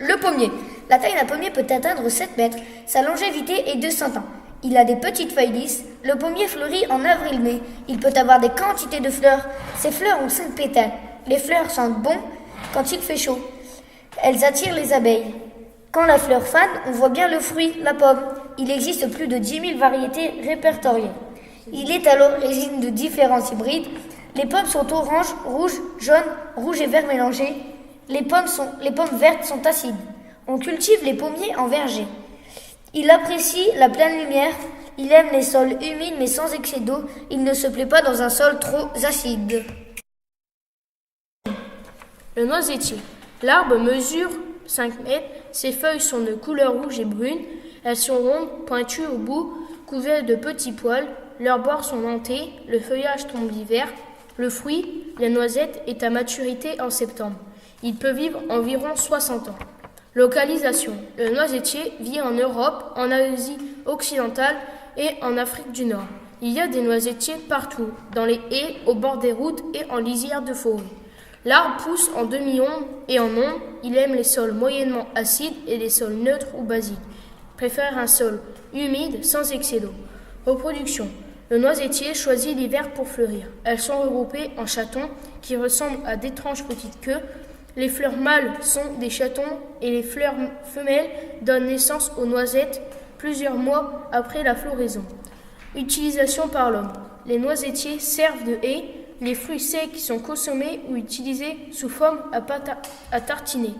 Le pommier. La taille d'un pommier peut atteindre 7 mètres. Sa longévité est de 100 ans. Il a des petites feuilles lisses. Le pommier fleurit en avril-mai. Il peut avoir des quantités de fleurs. Ces fleurs ont 5 pétales. Les fleurs sentent bon quand il fait chaud. Elles attirent les abeilles. Quand la fleur fane, on voit bien le fruit, la pomme. Il existe plus de 10 000 variétés répertoriées. Il est à l'origine de différents hybrides. Les pommes sont orange, rouge, jaune, rouge et vert mélangés. Les pommes vertes sont acides. On cultive les pommiers en verger. Il apprécie la pleine lumière. Il aime les sols humides mais sans excès d'eau. Il ne se plaît pas dans un sol trop acide. Le noisetier. L'arbre mesure 5 mètres. Ses feuilles sont de couleur rouge et brune. Elles sont rondes, pointues au bout, couvertes de petits poils. Leurs bords sont dentés. Le feuillage tombe l'hiver. Le fruit, la noisette, est à maturité en septembre. Il peut vivre environ 60 ans. Localisation. Le noisetier vit en Europe, en Asie occidentale et en Afrique du Nord. Il y a des noisetiers partout, dans les haies, au bord des routes et en lisière de forêt. L'arbre pousse en demi-ombre et en ombre. Il aime les sols moyennement acides et les sols neutres ou basiques. Il préfère un sol humide sans excès d'eau. Reproduction. Le noisetier choisit l'hiver pour fleurir. Elles sont regroupées en chatons qui ressemblent à d'étranges petites queues. Les fleurs mâles sont des chatons et les fleurs femelles donnent naissance aux noisettes plusieurs mois après la floraison. Utilisation par l'homme. Les noisetiers servent de haies. Les fruits secs sont consommés ou utilisés sous forme à tartiner.